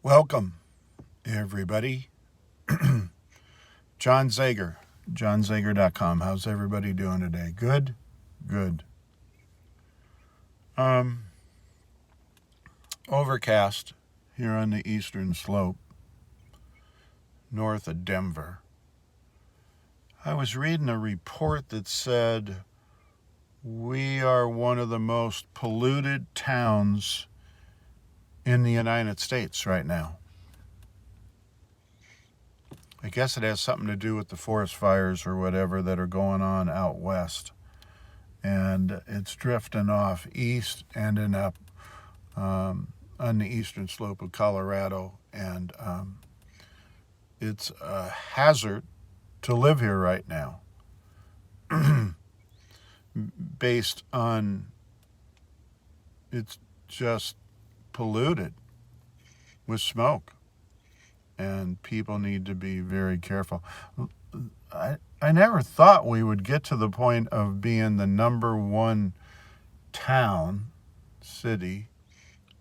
Welcome, everybody. John Zager, johnzager.com. How's everybody doing today? Good? Good. Overcast here on the eastern slope, north of Denver. I was reading a report that said we are one of the most polluted towns in the United States right now. I guess it has something to do with the forest fires or whatever that are going on out west. And it's drifting off east, ending up on the eastern slope of Colorado. And it's a hazard to live here right now based on it's just polluted with smoke. And people need to be very careful. I never thought we would get to the point of being the number one city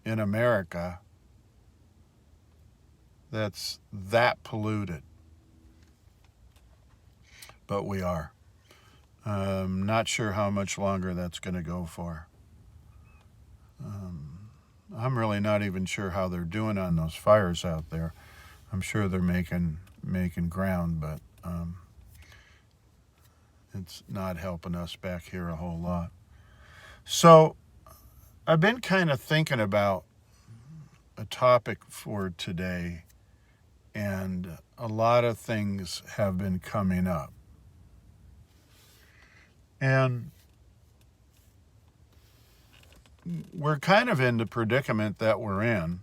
in America that's that polluted. But we are. Not sure how much longer that's going to go for. I'm really not even sure how they're doing on those fires out there. I'm sure they're making ground, but it's not helping us back here a whole lot. So I've been kind of thinking about a topic for today, and a lot of things have been coming up. And we're kind of in the predicament that we're in.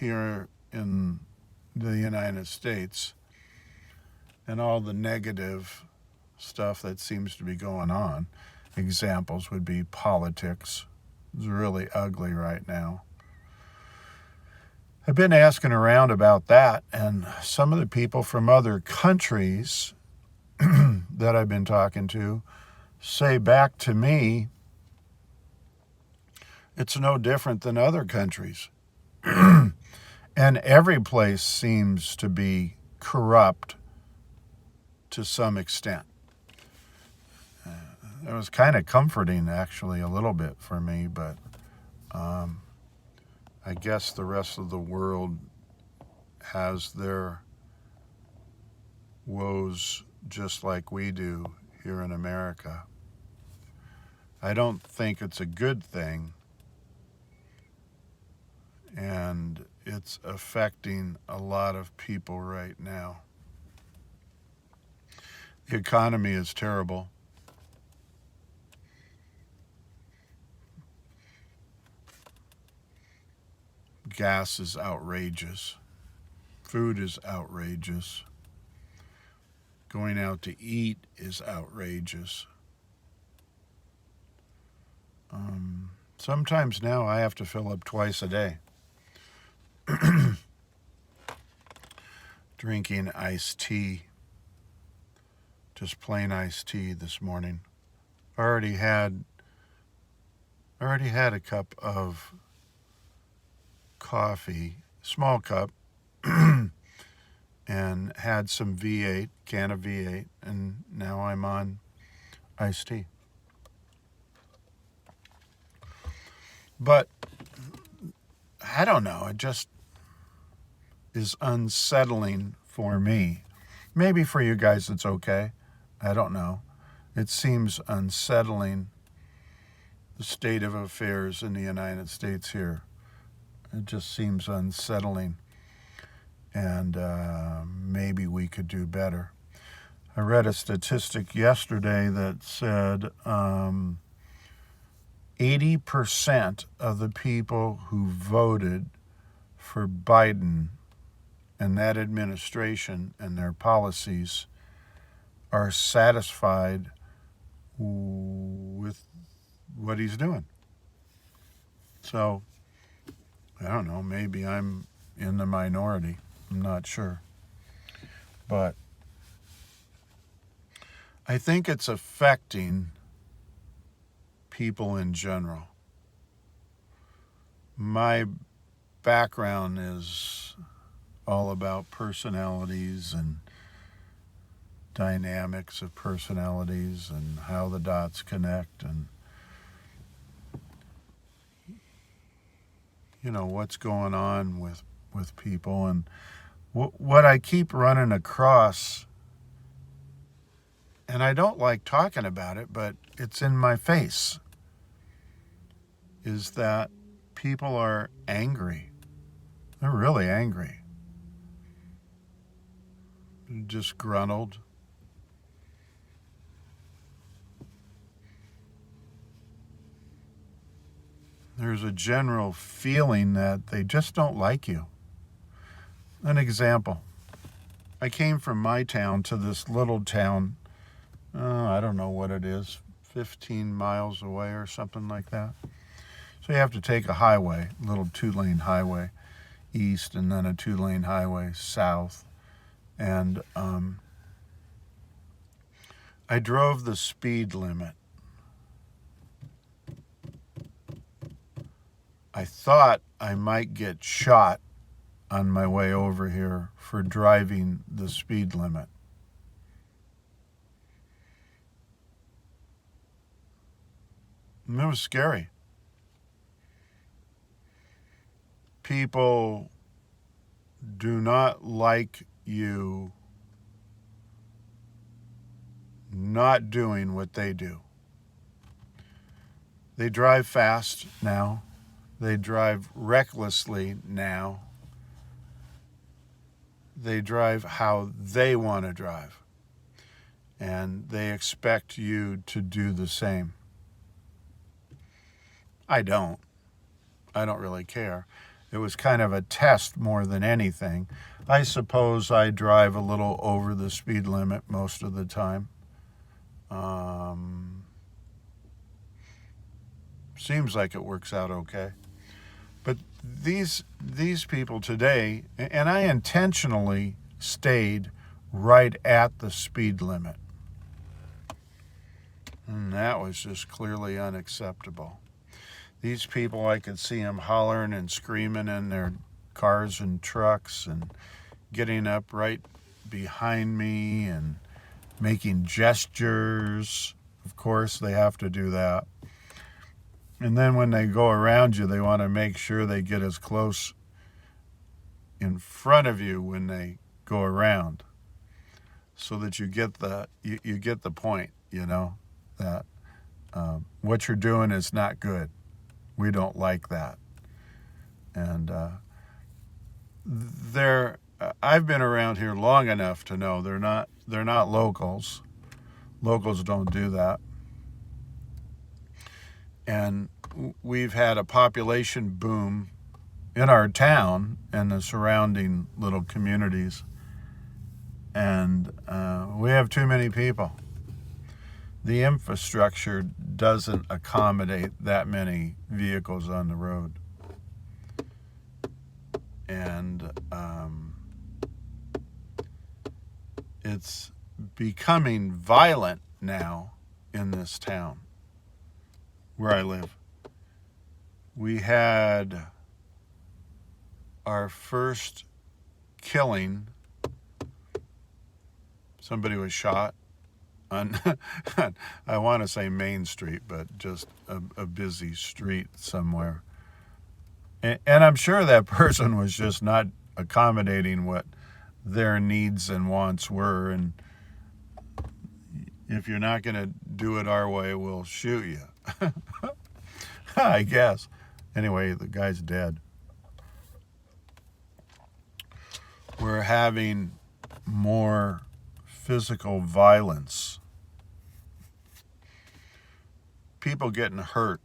Here in the United States, and all the negative stuff that seems to be going on. Examples would be politics. It's really ugly right now. I've been asking around about that, and some of the people from other countries that I've been talking to say back to me, it's no different than other countries. And every place seems to be corrupt to some extent. It was kind of comforting, actually, a little bit for me, but I guess the rest of the world has their woes just like we do here in America. I don't think it's a good thing. And it's affecting a lot of people right now. The economy is terrible. Gas is outrageous. Food is outrageous. Going out to eat is outrageous. Sometimes now I have to fill up twice a day. Drinking iced tea, just plain iced tea this morning. I already had a cup of coffee, small cup, and had some V8, can of V8, and now I'm on iced tea. But I don't know, it just is unsettling for me. Maybe for you guys it's okay. I don't know. It seems unsettling, the state of affairs in the United States here. It just seems unsettling. And maybe we could do better. I read a statistic yesterday that said 80% of the people who voted for Biden and that administration and their policies are satisfied with what he's doing. So, I don't know, maybe I'm in the minority. I'm not sure. But I think it's affecting people in general. My background is all about personalities and dynamics of personalities and how the dots connect and what's going on with people. And what I keep running across, and I don't like talking about it, but it's in my face, is that people are angry. They're really angry. Disgruntled. There's a general feeling that they just don't like you. An example. I came from my town to this little town, I don't know what it is, 15 miles away or something like that. So you have to take a highway, a little 2-lane highway east and then a 2-lane highway south. And I drove the speed limit. I thought I might get shot on my way over here for driving the speed limit. And it was scary. People do not like you not doing what they do. They drive fast now. They drive recklessly now. They drive how they want to drive. And they expect you to do the same. I don't really care. It was kind of a test more than anything. I suppose I drive a little over the speed limit most of the time. Seems like it works out okay. But these people today, and I intentionally stayed right at the speed limit. And that was just clearly unacceptable. These people, I could see them hollering and screaming in their cars and trucks and getting up right behind me and making gestures. Of course, they have to do that. And then when they go around you, they want to make sure they get as close in front of you when they go around, so that you get the point, that what you're doing is not good. We don't like that. And I've been around here long enough to know they're not locals. Locals don't do that. And we've had a population boom in our town and the surrounding little communities. And we have too many people. The infrastructure doesn't accommodate that many vehicles on the road. And it's becoming violent now in this town where I live. We had our first killing. Somebody was shot on, I want to say Main Street, but just a busy street somewhere. And I'm sure that person was just not accommodating what their needs and wants were. And if you're not going to do it our way, we'll shoot you. I guess. Anyway, the guy's dead. We're having more physical violence. People getting hurt,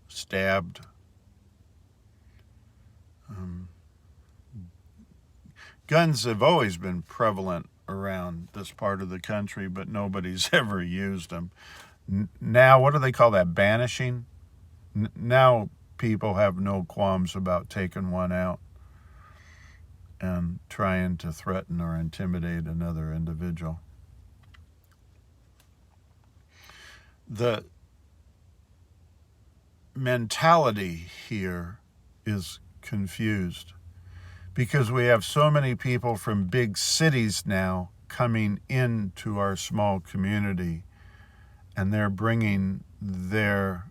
stabbed. Guns have always been prevalent around this part of the country, but nobody's ever used them. Now, what do they call that? Banishing? Now people have no qualms about taking one out and trying to threaten or intimidate another individual. The mentality here is confused because we have so many people from big cities now coming into our small community, and they're bringing their,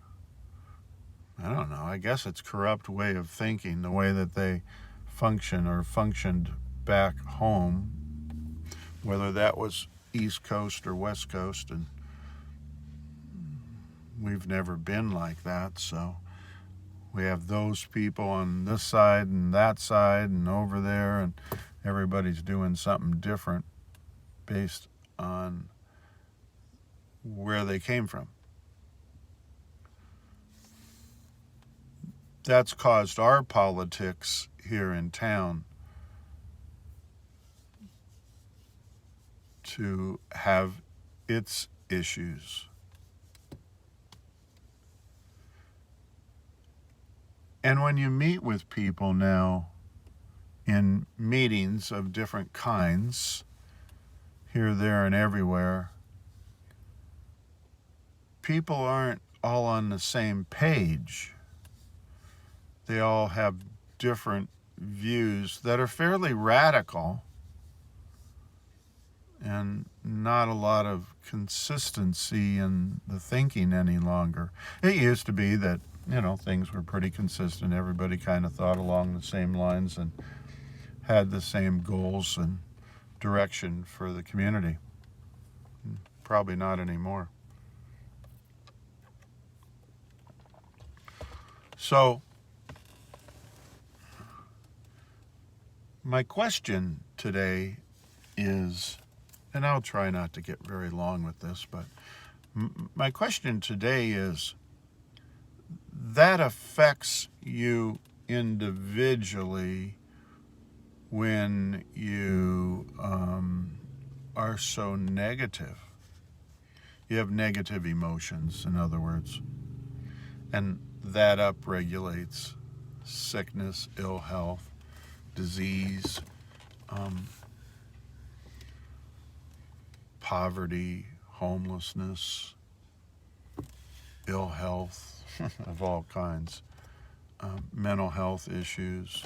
I don't know, I guess it's corrupt way of thinking, the way that they function or functioned back home, whether that was East Coast or West Coast, and we've never been like that. So we have those people on this side and that side and over there, and everybody's doing something different based on where they came from. That's caused our politics here in town to have its issues. And when you meet with people now in meetings of different kinds, here, there, and everywhere, people aren't all on the same page. They all have different views that are fairly radical and not a lot of consistency in the thinking any longer. It used to be that, things were pretty consistent. Everybody kind of thought along the same lines and had the same goals and direction for the community. Probably not anymore. So, my question today is, and I'll try not to get very long with this, but my question today is, that affects you individually when you are so negative. You have negative emotions, in other words, and that upregulates sickness, ill health, disease, poverty, homelessness, ill health of all kinds, mental health issues.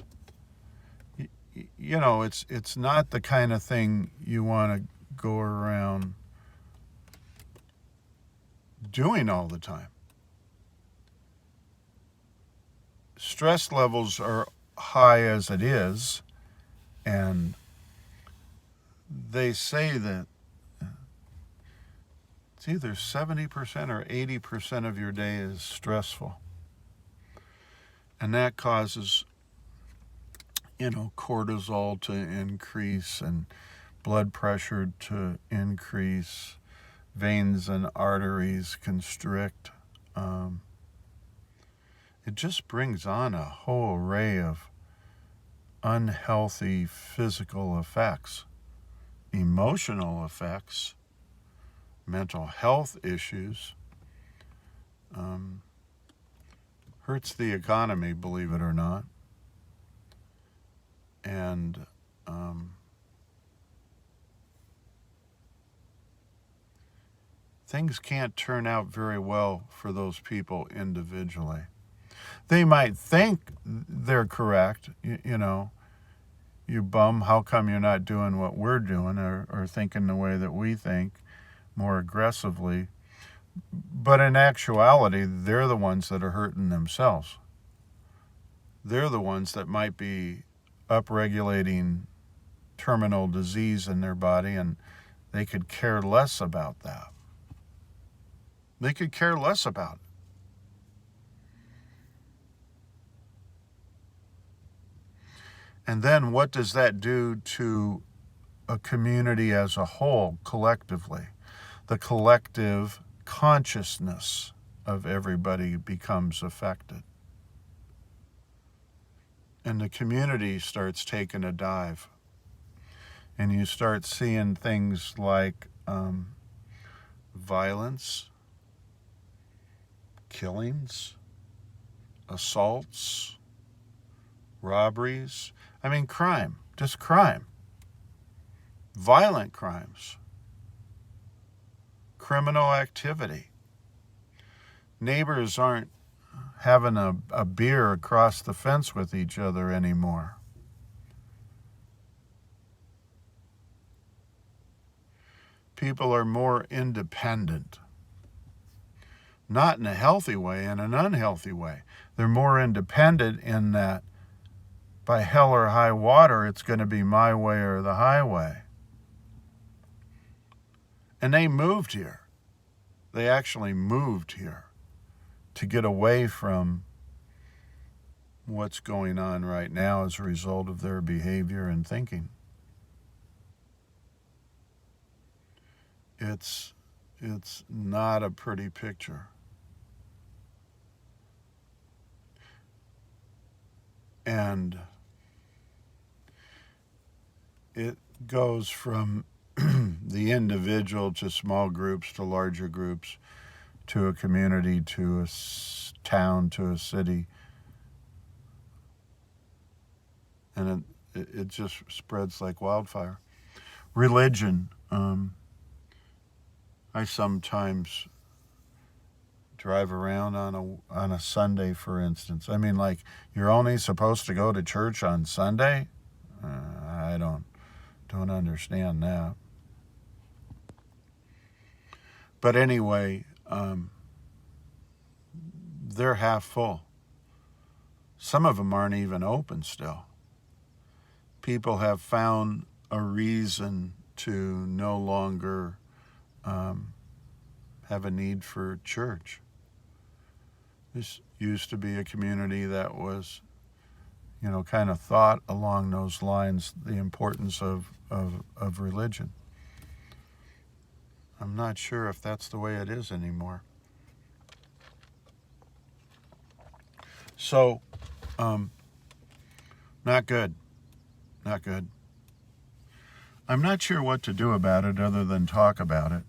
It's not the kind of thing you want to go around doing all the time. Stress levels are high as it is, and they say that it's either 70% or 80% of your day is stressful. And that causes, cortisol to increase and blood pressure to increase, veins and arteries constrict. It just brings on a whole array of unhealthy physical effects, emotional effects, mental health issues, hurts the economy, believe it or not, and things can't turn out very well for those people individually. They might think they're correct, you bum, how come you're not doing what we're doing, or thinking the way that we think more aggressively. But in actuality, they're the ones that are hurting themselves. They're the ones that might be upregulating terminal disease in their body, and they could care less about that. They could care less about it. And then what does that do to a community as a whole, collectively? The collective consciousness of everybody becomes affected. And the community starts taking a dive. And you start seeing things like violence, killings, assaults, robberies. Crime, just crime. Violent crimes. Criminal activity. Neighbors aren't having a beer across the fence with each other anymore. People are more independent. Not in a healthy way, in an unhealthy way. They're more independent in that by hell or high water, it's going to be my way or the highway. And they moved here. They actually moved here to get away from what's going on right now as a result of their behavior and thinking. It's not a pretty picture. And it goes from the individual to small groups to larger groups to a community to a town to a city. And it just spreads like wildfire. Religion. I sometimes drive around on a Sunday, for instance. I mean, like, you're only supposed to go to church on Sunday? I don't understand that. But anyway, they're half full. Some of them aren't even open still. People have found a reason to no longer have a need for church. This used to be a community that was, kind of thought along those lines, the importance of religion. I'm not sure if that's the way it is anymore. So, not good. Not good. I'm not sure what to do about it other than talk about it.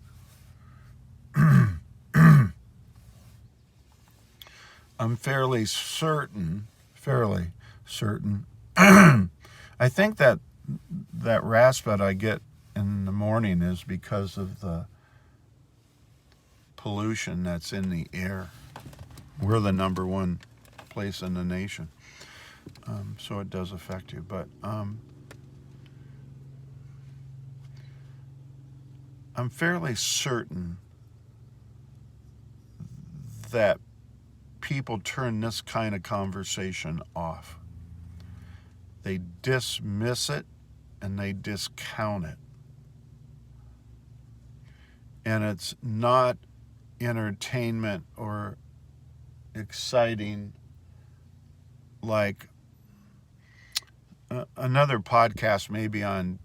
I'm fairly certain, I think that rasp that I get in the morning is because of the pollution that's in the air. We're the number one place in the nation. So it does affect you. But I'm fairly certain that people turn this kind of conversation off. They dismiss it and they discount it. And it's not entertainment or exciting like another podcast maybe on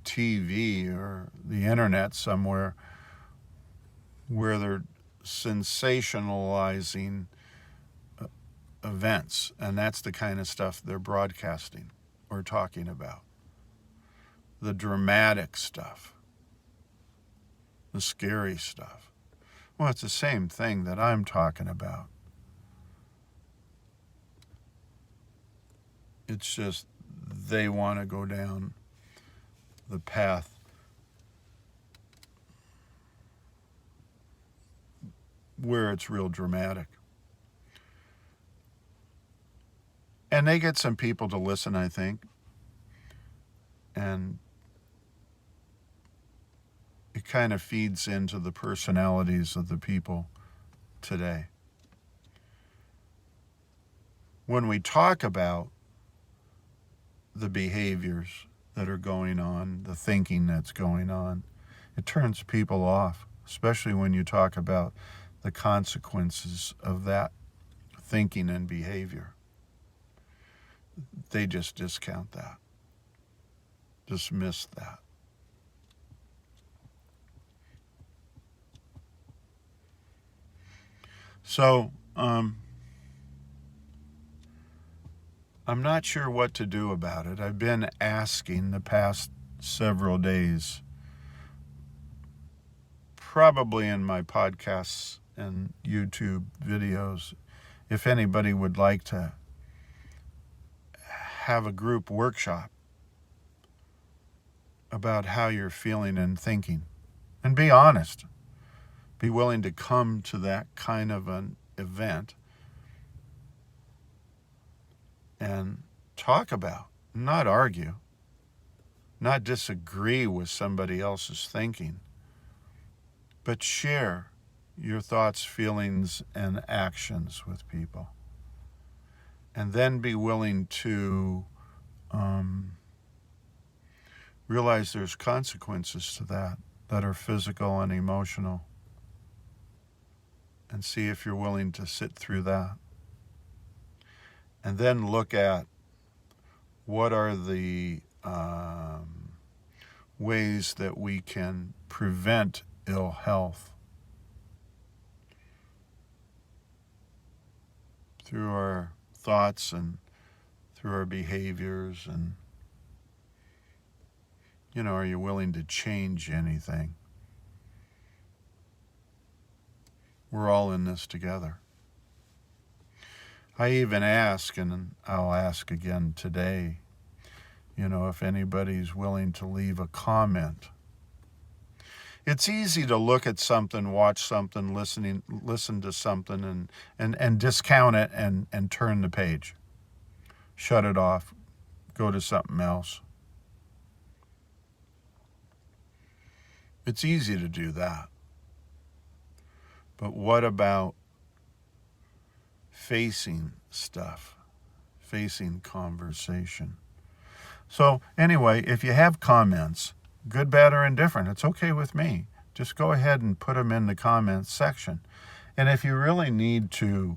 TV or the internet somewhere where they're sensationalizing events, and that's the kind of stuff they're broadcasting or talking about. The dramatic stuff, the scary stuff. Well, it's the same thing that I'm talking about. It's just they want to go down the path where it's real dramatic. And they get some people to listen, I think. And it kind of feeds into the personalities of the people today. When we talk about the behaviors that are going on, the thinking that's going on, it turns people off, especially when you talk about the consequences of that thinking and behavior. They just discount that, dismiss that. So, I'm not sure what to do about it. I've been asking the past several days, probably in my podcasts and YouTube videos, if anybody would like to have a group workshop about how you're feeling and thinking. And be honest. Be willing to come to that kind of an event and talk about, not argue, not disagree with somebody else's thinking, but share your thoughts, feelings, and actions with people. And then be willing to realize there's consequences to that are physical and emotional. And see if you're willing to sit through that. And then look at what are the ways that we can prevent ill health through our thoughts and through our behaviors. And, are you willing to change anything? We're all in this together. I even ask, and I'll ask again today, if anybody's willing to leave a comment. It's easy to look at something, watch something, listen to something, and discount it and turn the page. Shut it off. Go to something else. It's easy to do that. But what about facing stuff, facing conversation? So anyway, if you have comments, good, bad, or indifferent, it's okay with me. Just go ahead and put them in the comments section. And if you really need to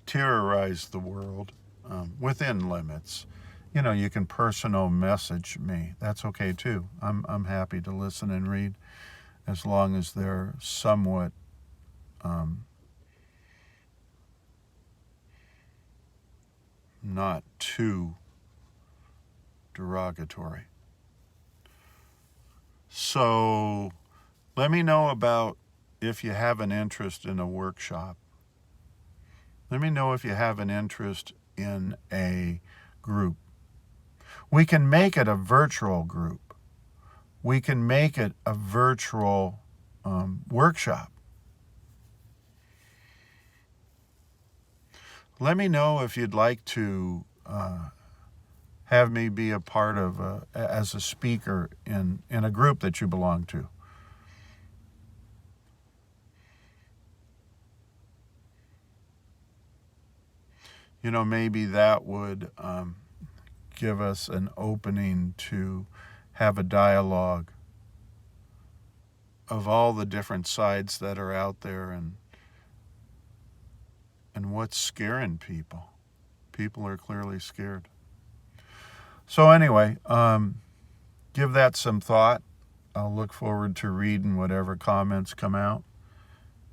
terrorize the world within limits, you can personal message me. That's okay too. I'm happy to listen and read, as long as they're somewhat not too derogatory. So let me know about if you have an interest in a workshop. Let me know if you have an interest in a group. We can make it a virtual group. We can make it a virtual workshop. Let me know if you'd like to have me be a part of, as a speaker in a group that you belong to. Maybe that would give us an opening to have a dialogue of all the different sides that are out there and what's scaring people. People are clearly scared. So anyway, give that some thought. I'll look forward to reading whatever comments come out.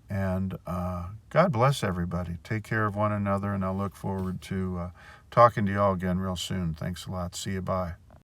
And God bless everybody. Take care of one another, and I'll look forward to talking to you all again real soon. Thanks a lot. See you. Bye.